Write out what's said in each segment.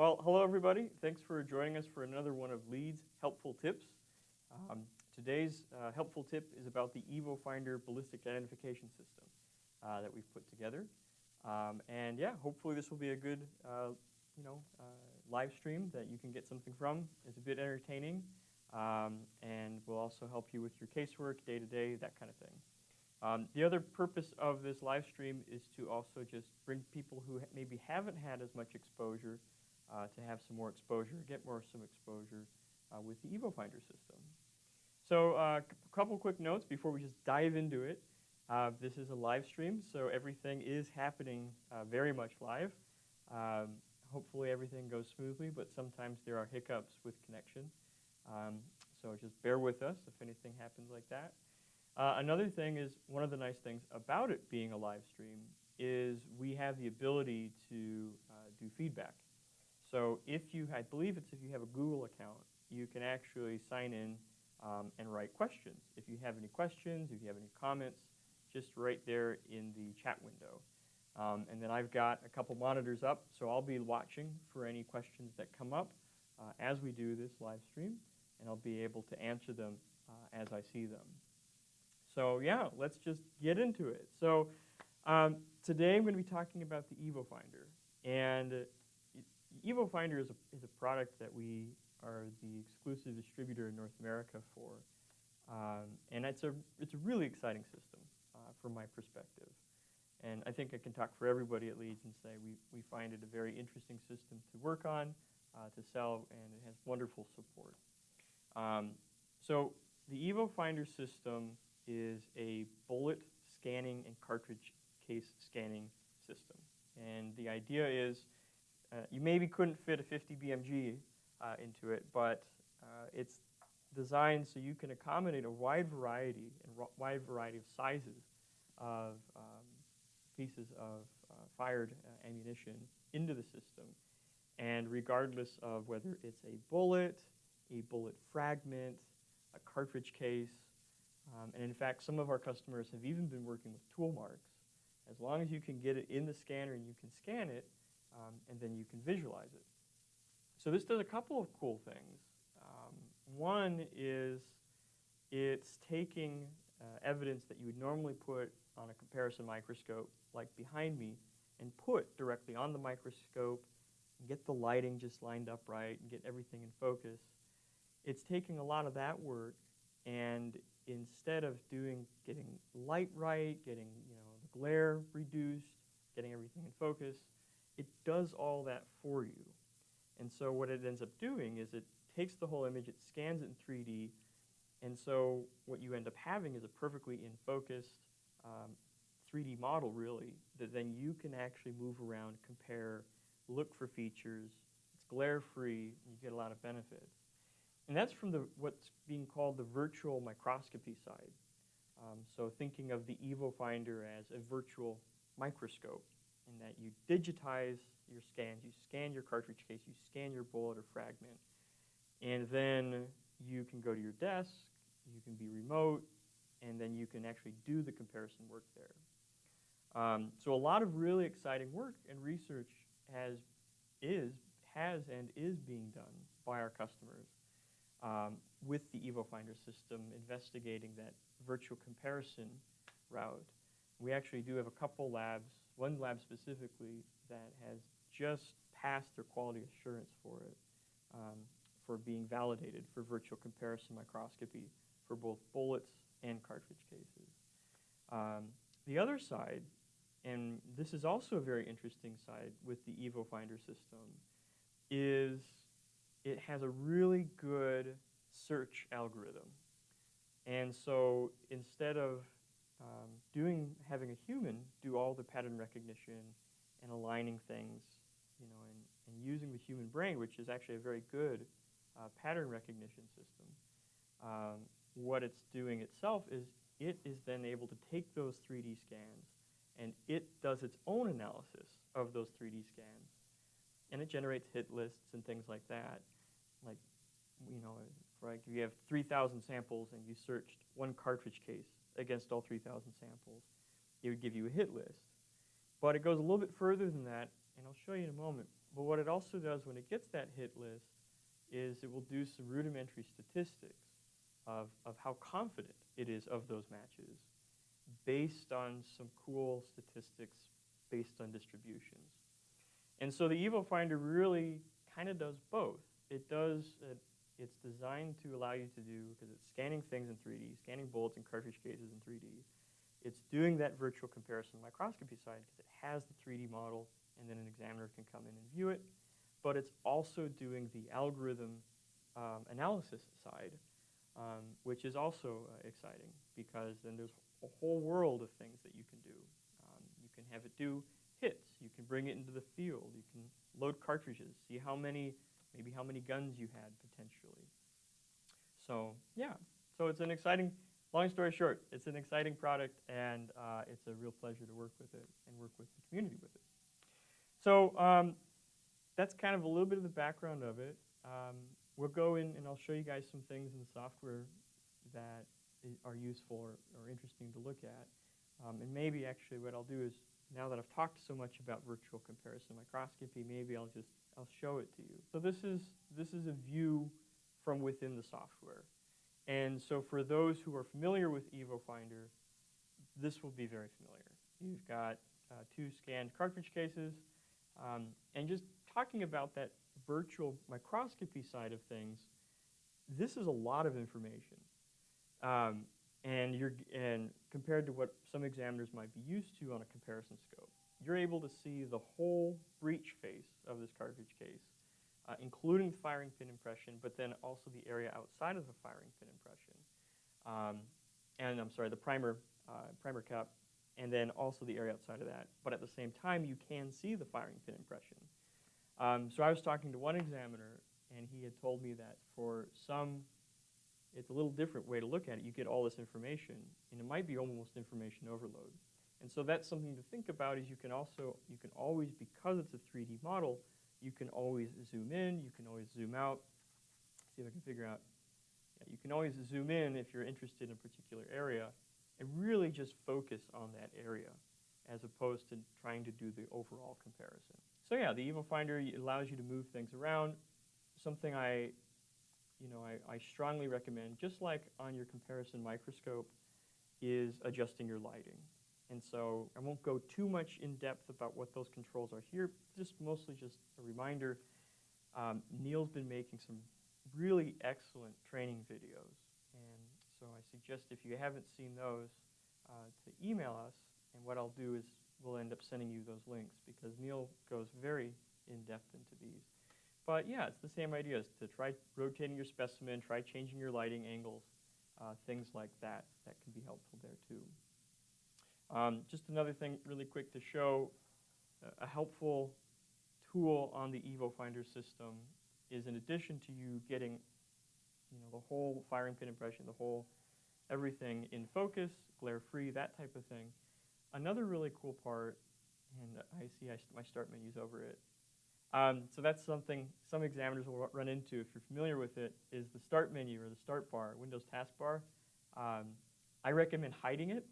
Well, hello everybody. Thanks for joining us for another one of Leeds' helpful tips. Today's helpful tip is about the Evofinder Ballistic Identification System that we've put together. And yeah, hopefully this will be a good, live stream that you can get something from. It's a bit entertaining, and will also help you with your casework, day-to-day, that kind of thing. The other purpose of this live stream is to also just bring people who maybe haven't had as much exposure to have some more exposure, get some exposure with the Evofinder system. So a couple quick notes before we just dive into it. This is a live stream, so everything is happening very much live. Hopefully everything goes smoothly, but sometimes there are hiccups with connection. So just bear with us if anything happens like that. Another thing is, one of the nice things about it being a live stream is we have the ability to do feedback. So I believe it's if you have a Google account, you can actually sign in and write questions. If you have any questions, if you have any comments, just right there in the chat window. And then I've got a couple monitors up, so I'll be watching for any questions that come up as we do this live stream, and I'll be able to answer them as I see them. So yeah, let's just get into it. So today I'm going to be talking about the Evofinder. And Evofinder is a product that we are the exclusive distributor in North America for. And it's a really exciting system from my perspective. And I think I can talk for everybody at Leeds and say we find it a very interesting system to work on, to sell, and it has wonderful support. So the Evofinder system is a bullet scanning and cartridge case scanning system. And the idea is you maybe couldn't fit a 50 BMG into it, but it's designed so you can accommodate a wide variety of sizes of pieces of fired ammunition into the system. And regardless of whether it's a bullet fragment, a cartridge case, and in fact, some of our customers have even been working with tool marks. As long as you can get it in the scanner and you can scan it, and then you can visualize it. So this does a couple of cool things. One is it's taking evidence that you would normally put on a comparison microscope, like behind me, and put directly on the microscope, and get the lighting just lined up right, and get everything in focus. It's taking a lot of that work, and instead of getting light right, getting the glare reduced, getting everything in focus, it does all that for you. And so what it ends up doing is it takes the whole image, it scans it in 3D, and so what you end up having is a perfectly in-focused 3D model, really, that then you can actually move around, compare, look for features. It's glare-free, and you get a lot of benefits. And that's from what's being called the virtual microscopy side. So thinking of the Evofinder as a virtual microscope, in that you digitize your scans, you scan your cartridge case, you scan your bullet or fragment, and then you can go to your desk, you can be remote, and then you can actually do the comparison work there. So a lot of really exciting work and research has and is being done by our customers with the Evofinder system, investigating that virtual comparison route. We actually do have a couple labs, one lab specifically, that has just passed their quality assurance for it, for being validated for virtual comparison microscopy for both bullets and cartridge cases. The other side, and this is also a very interesting side with the Evofinder system, is it has a really good search algorithm. And so instead of having a human do all the pattern recognition and aligning things, and using the human brain, which is actually a very good pattern recognition system, what it's doing itself is it is then able to take those 3D scans, and it does its own analysis of those 3D scans, and it generates hit lists and things like that. Like, if you have 3,000 samples and you searched one cartridge case against all 3,000 samples, it would give you a hit list. But it goes a little bit further than that, and I'll show you in a moment. But what it also does when it gets that hit list is it will do some rudimentary statistics of how confident it is of those matches based on some cool statistics based on distributions. And so the Evofinder really kind of does both. It's designed to allow you to do, because it's scanning things in 3D, scanning bullets and cartridge cases in 3D. It's doing that virtual comparison microscopy side because it has the 3D model, and then an examiner can come in and view it. But it's also doing the algorithm analysis side, which is also exciting, because then there's a whole world of things that you can do. You can have it do hits. You can bring it into the field. You can load cartridges, see maybe how many guns you had potentially. So yeah, so it's an exciting, long story short, it's an exciting product, and it's a real pleasure to work with it and work with the community with it. So that's kind of a little bit of the background of it. We'll go in and I'll show you guys some things in the software that are useful or interesting to look at. And maybe actually what I'll do is, now that I've talked so much about virtual comparison microscopy, maybe I'll show it to you. So this is a view from within the software. And so for those who are familiar with Evofinder, this will be very familiar. You've got 2 scanned cartridge cases, and just talking about that virtual microscopy side of things, this is a lot of information. And compared to what some examiners might be used to on a comparison scope, you're able to see the whole breech face of this cartridge case, including the firing pin impression, but then also the area outside of the firing pin impression. And I'm sorry, the primer cap, and then also the area outside of that. But at the same time, you can see the firing pin impression. So I was talking to one examiner, and he had told me that for some, it's a little different way to look at it. You get all this information, and it might be almost information overload. And so that's something to think about, is you can always, because it's a 3D model, you can always zoom in, you can always zoom out. See if I can figure out. Yeah, you can always zoom in if you're interested in a particular area and really just focus on that area as opposed to trying to do the overall comparison. So yeah, the Evofinder allows you to move things around. Something I strongly recommend, just like on your comparison microscope, is adjusting your lighting. And so I won't go too much in depth about what those controls are here, mostly just a reminder. Neil's been making some really excellent training videos. And so I suggest, if you haven't seen those, to email us. And what I'll do is we'll end up sending you those links, because Neil goes very in-depth into these. But yeah, it's the same idea, is to try rotating your specimen, try changing your lighting angles, things like that can be helpful there too. Just another thing really quick to show, a helpful tool on the Evofinder system is, in addition to you getting the whole firing pin impression, the whole everything in focus, glare-free, that type of thing, another really cool part, and I see my start menu's over it. So that's something some examiners will run into, if you're familiar with it, is the start menu or the start bar, Windows taskbar. I recommend hiding it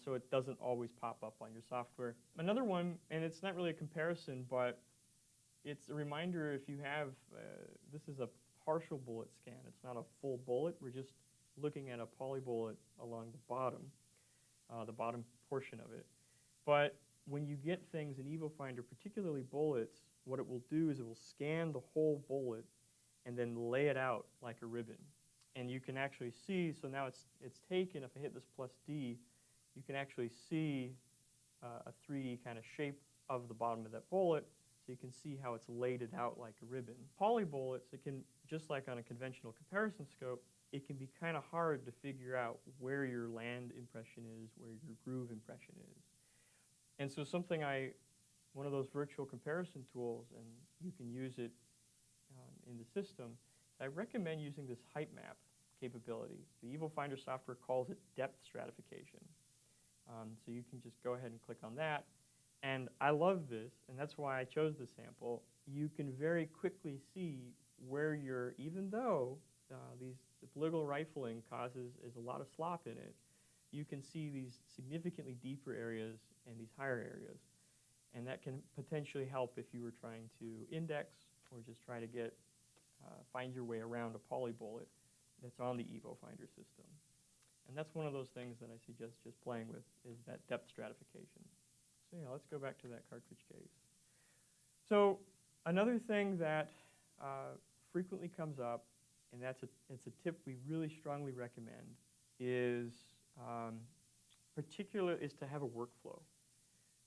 so it doesn't always pop up on your software. Another one, and it's not really a comparison, but it's a reminder, if you have, this is a partial bullet scan. It's not a full bullet. We're just looking at a poly bullet along the bottom portion of it. But when you get things in Evofinder, particularly bullets, what it will do is it will scan the whole bullet and then lay it out like a ribbon. And you can actually see, so now it's taken, if I hit this +D, you can actually see a 3D kind of shape of the bottom of that bullet, so you can see how it's laid it out like a ribbon. Poly bullets, it can, just like on a conventional comparison scope, it can be kind of hard to figure out where your land impression is, where your groove impression is. And so one of those virtual comparison tools, and you can use it in the system, I recommend using this height map capability. The Evofinder software calls it depth stratification. So you can just go ahead and click on that. And I love this, and that's why I chose this sample. You can very quickly see where even though the polygonal rifling is a lot of slop in it, you can see these significantly deeper areas and these higher areas. and that can potentially help if you were trying to index or just try to get find your way around a poly bullet that's on the Evofinder system. And that's one of those things that I suggest just playing with, is that depth stratification. So yeah, let's go back to that cartridge case. So another thing that frequently comes up, and it's a tip we really strongly recommend, is to have a workflow.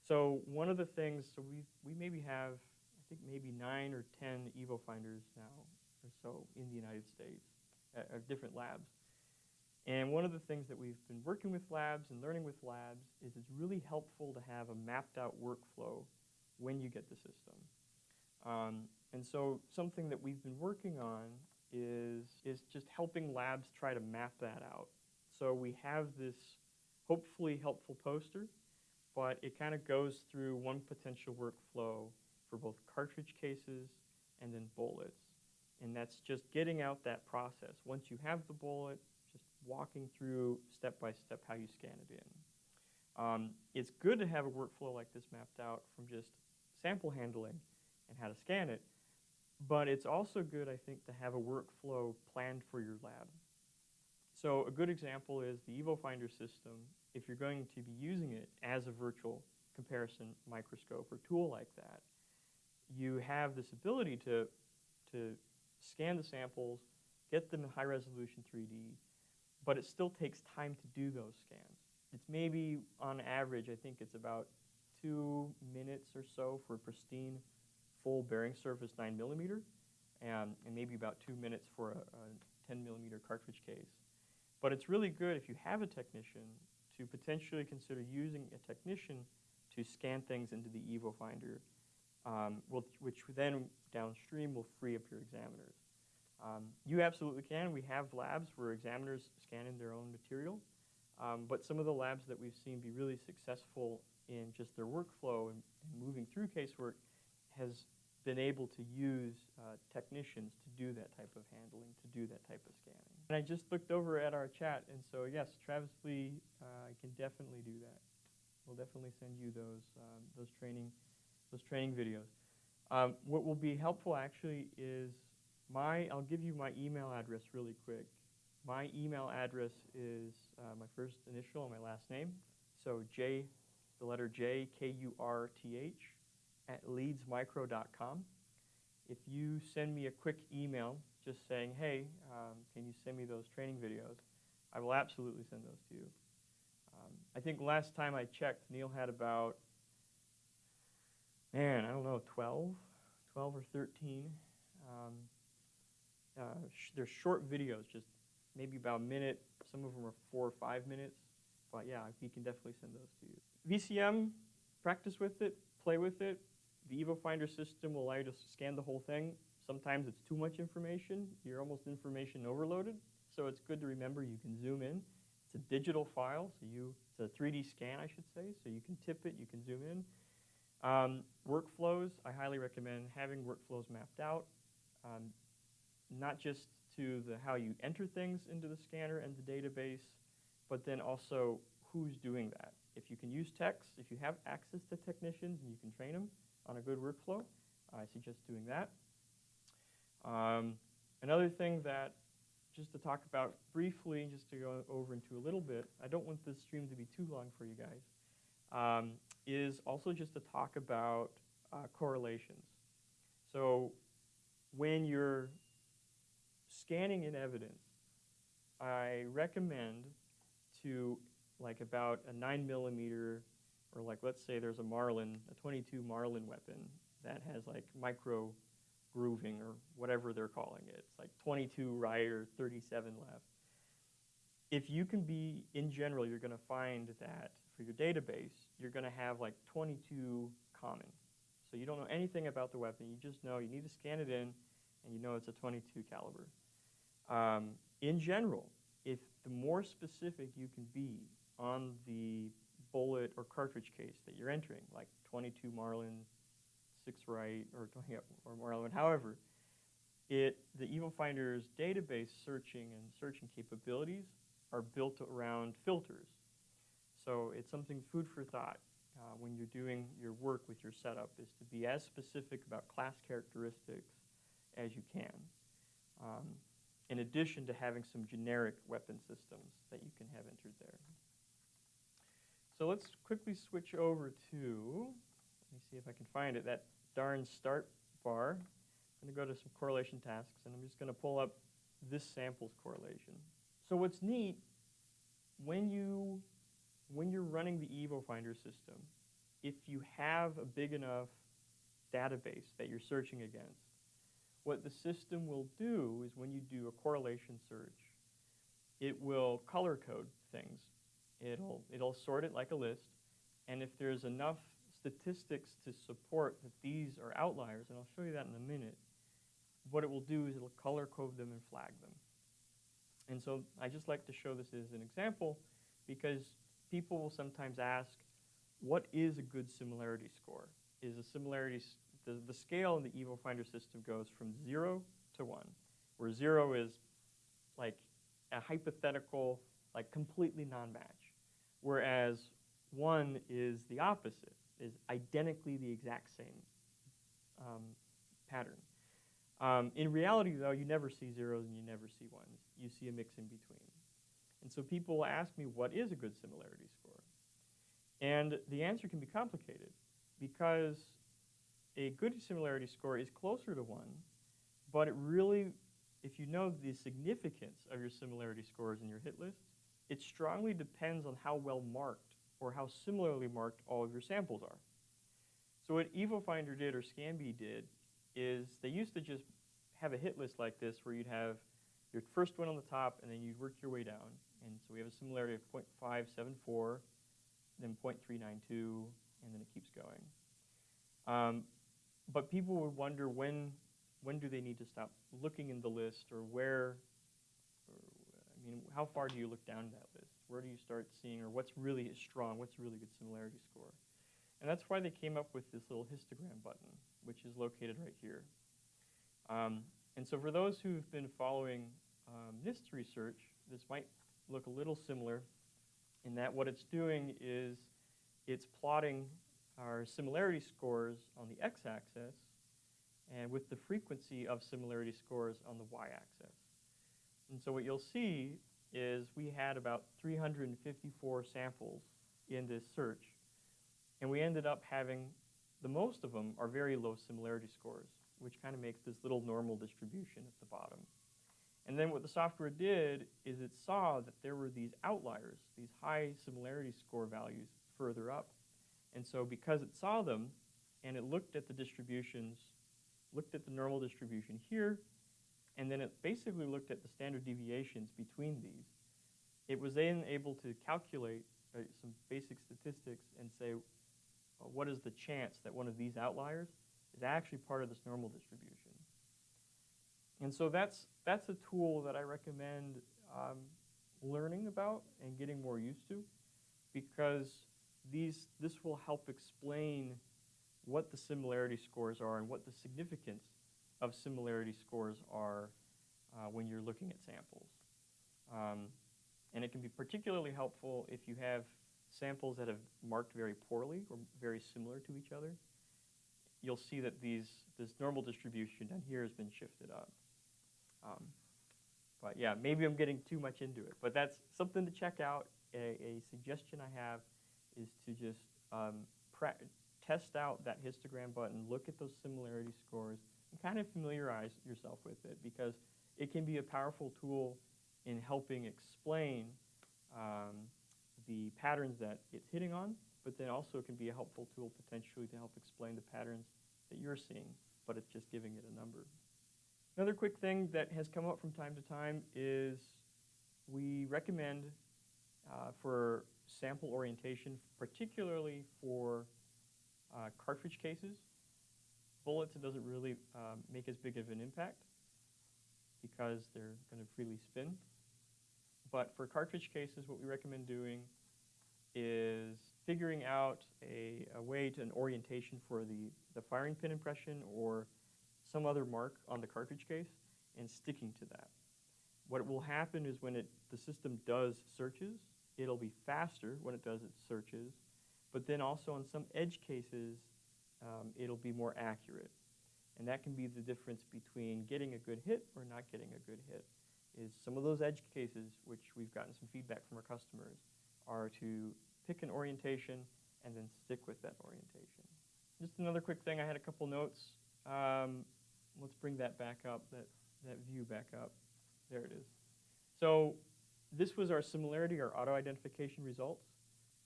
So one of the things, so we maybe have, I think maybe 9 or 10 Evofinders now or so in the United States at different labs. And one of the things that we've been working with labs and learning with labs is it's really helpful to have a mapped out workflow when you get the system. And so something that we've been working on is just helping labs try to map that out. So we have this hopefully helpful poster, but it kind of goes through one potential workflow for both cartridge cases and then bullets. And that's just getting out that process. Once you have the bullet, just walking through step by step how you scan it in. It's good to have a workflow like this mapped out from just sample handling and how to scan it, but it's also good, I think, to have a workflow planned for your lab. So a good example is the Evofinder system. If you're going to be using it as a virtual comparison microscope or tool like that, you have this ability to scan the samples, get them in high resolution 3D, but it still takes time to do those scans. It's maybe, on average, I think it's about 2 minutes or so for a pristine full bearing surface 9mm, and maybe about 2 minutes for a 10mm cartridge case. But it's really good if you have a technician to potentially consider using a technician to scan things into the Evofinder, which then downstream will free up your examiners. You absolutely can. We have labs where examiners scan in their own material, but some of the labs that we've seen be really successful in just their workflow and moving through casework has been able to use technicians to do that type of handling, to do that type of scanning. And I just looked over at our chat, and so yes, Travis Lee can definitely do that. We'll definitely send you those training videos. What will be helpful actually is I'll give you my email address really quick. My email address is my first initial and my last name, so the letter J, Kurth, at leedsmicro.com. If you send me a quick email just saying, hey, can you send me those training videos, I will absolutely send those to you. I think last time I checked, Neil had about, I don't know, 12 or 13. They're short videos, just maybe about a minute. Some of them are 4 or 5 minutes. But yeah, he can definitely send those to you. VCM, practice with it, play with it. The Evofinder system will allow you to scan the whole thing. Sometimes it's too much information. You're almost information overloaded. So it's good to remember you can zoom in. It's a digital file, so it's a 3D scan, I should say. So you can tip it, you can zoom in. Workflows, I highly recommend having workflows mapped out, not just to how you enter things into the scanner and the database, but then also who's doing that. If you can use techs, if you have access to technicians and you can train them on a good workflow, I suggest doing that. Another thing that, just to talk about briefly, just to go over into a little bit, I don't want this stream to be too long for you guys, is also just to talk about correlations. So when you're scanning in evidence, I recommend to, like, about a 9mm, or like, let's say there's a Marlin, a 22 Marlin weapon that has like micro grooving or whatever they're calling it. It's like 22 right or 37 left. If you can be, in general, you're going to find that for your database, you're going to have like 22 common. So you don't know anything about the weapon. You just know you need to scan it in, and you know it's a 22 caliber. In general, if the more specific you can be on the bullet or cartridge case that you're entering, like 22 Marlin, 6 right, or Marlin, however, the Evofinder's database searching capabilities are built around filters. So it's something food for thought. when you're doing your work with your setup is to be as specific about class characteristics as you can, in addition to having some generic weapon systems that you can have entered there. So let's quickly switch over to, let me see if I can find it, that darn start bar. I'm going to go to some correlation tasks, and I'm just going to pull up this samples correlation. So what's neat, when you're running the Evofinder system, if you have a big enough database that you're searching against, what the system will do is when you do a correlation search, it will color code things. It'll sort it like a list, and if there's enough statistics to support that these are outliers, and I'll show you that in a minute, what it will do is it'll color code them and flag them. And so I just like to show this as an example because people will sometimes ask, what is a good similarity score? Is a similarity, the scale in the Evofinder system goes from 0 to 1, where 0 is like a hypothetical, like completely non-match, whereas 1 is the opposite, is identically the exact same pattern. In reality, though, you never see zeros and you never see ones. You see a mix in between. And so people will ask me, what is a good similarity score? And the answer can be complicated because a good similarity score is closer to 1, but it really, if you know the significance of your similarity scores in your hit list, it strongly depends on how well marked or how similarly marked all of your samples are. So what Evofinder did or Scanbee did is they used to just have a hit list like this where you'd have your first one on the top and then you'd work your way down. And so we have a similarity of 0.574, then 0.392, and then it keeps going. But people would wonder when do they need to stop looking in the list, or where, I mean, how far do you look down that list? Where do you start seeing, or what's really strong, what's a really good similarity score? And that's why they came up with this little histogram button, which is located right here. And so for those who've been following NIST research, this might look a little similar in that what it's doing is it's plotting our similarity scores on the x-axis and with the frequency of similarity scores on the y-axis. And so what you'll see is we had about 354 samples in this search, and we ended up having, the most of them are very low similarity scores, which kind of makes this little normal distribution at the bottom. And then what the software did is it saw that there were these outliers, these high similarity score values further up. And so because it saw them and it looked at the distributions, looked at the normal distribution here, and then it basically looked at the standard deviations between these, it was then able to calculate some basic statistics and say, what is the chance that one of these outliers is actually part of this normal distribution? And so that's a tool that I recommend learning about and getting more used to, because this will help explain what the similarity scores are and what the significance of similarity scores are when you're looking at samples. And it can be particularly helpful if you have samples that have marked very poorly or very similar to each other. You'll see that this normal distribution down here has been shifted up. But yeah, maybe I'm getting too much into it. But that's something to check out. A suggestion I have is to just test out that histogram button, look at those similarity scores, and kind of familiarize yourself with it, because it can be a powerful tool in helping explain the patterns that it's hitting on, but then also it can be a helpful tool potentially to help explain the patterns that you're seeing, but it's just giving it a number. Another quick thing that has come up from time to time is we recommend for sample orientation, particularly for cartridge cases. Bullets, it doesn't really make as big of an impact because they're going to freely spin. But for cartridge cases, what we recommend doing is figuring out a way to an orientation for the firing pin impression or some other mark on the cartridge case and sticking to that. What will happen is when the system does searches, it'll be faster when it does its searches, but then also on some edge cases, it'll be more accurate. And that can be the difference between getting a good hit or not getting a good hit, is some of those edge cases, which we've gotten some feedback from our customers, are to pick an orientation and then stick with that orientation. Just another quick thing, I had a couple notes. Let's bring that back up, that view back up. There it is. So this was our similarity, our auto-identification results.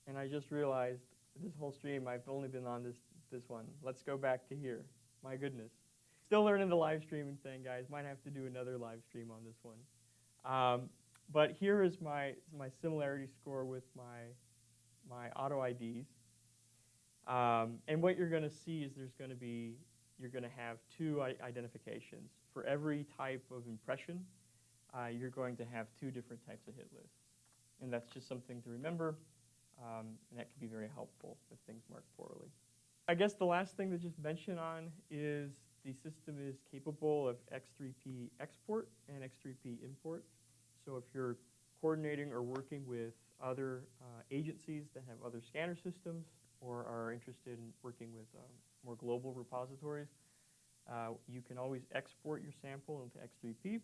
And I just realized this whole stream, I've only been on this one. Let's go back to here. My goodness. Still learning the live streaming thing, guys. Might have to do another live stream on this one. But here is my similarity score with my auto IDs. And what you're going to see is you're going to have two identifications. For every type of impression, you're going to have two different types of hit lists. And that's just something to remember, and that can be very helpful if things mark poorly. I guess the last thing to just mention on is the system is capable of X3P export and X3P import. So if you're coordinating or working with other agencies that have other scanner systems or are interested in working with more global repositories, you can always export your sample into X3P.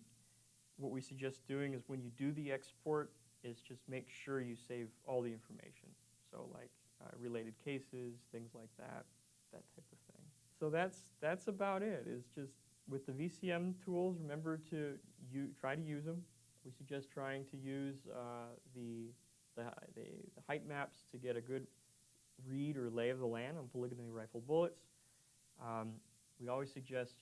What we suggest doing is when you do the export is just make sure you save all the information. So like related cases, things like that type of thing. So that's about it. Is just with the VCM tools, remember to try to use them. We suggest trying to use the height maps to get a good read or lay of the land on polygonally rifled bullets. We always suggest,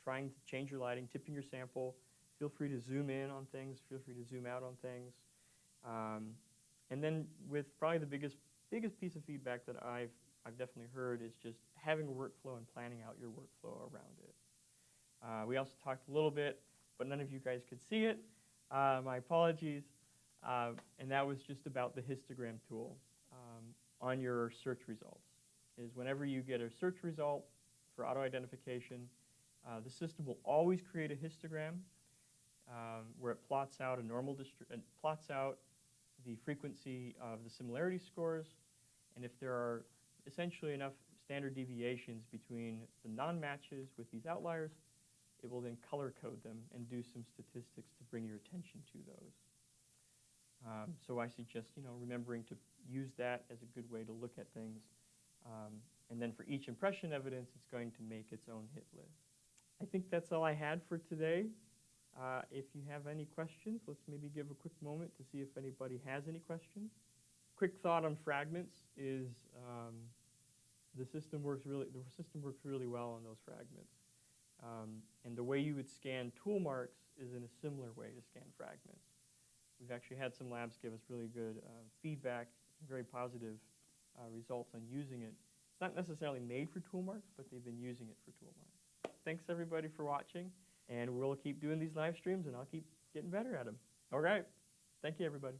trying to change your lighting, tipping your sample. Feel free to zoom in on things. Feel free to zoom out on things. And then with probably the biggest piece of feedback that I've definitely heard is just having a workflow and planning out your workflow around it. We also talked a little bit, but none of you guys could see it. My apologies. And that was just about the histogram tool on your search results. Is whenever you get a search result for auto-identification, the system will always create a histogram where it plots out plots out the frequency of the similarity scores, and if there are essentially enough standard deviations between the non-matches with these outliers, it will then color code them and do some statistics to bring your attention to those. So I suggest, remembering to use that as a good way to look at things. And then for each impression evidence, it's going to make its own hit list. I think that's all I had for today. If you have any questions, let's maybe give a quick moment to see if anybody has any questions. Quick thought on fragments is the system works really well on those fragments. And the way you would scan tool marks is in a similar way to scan fragments. We've actually had some labs give us really good feedback, very positive results on using it. It's not necessarily made for tool marks, but they've been using it for tool marks. Thanks everybody for watching, and we'll keep doing these live streams, and I'll keep getting better at them. All right. Thank you, everybody.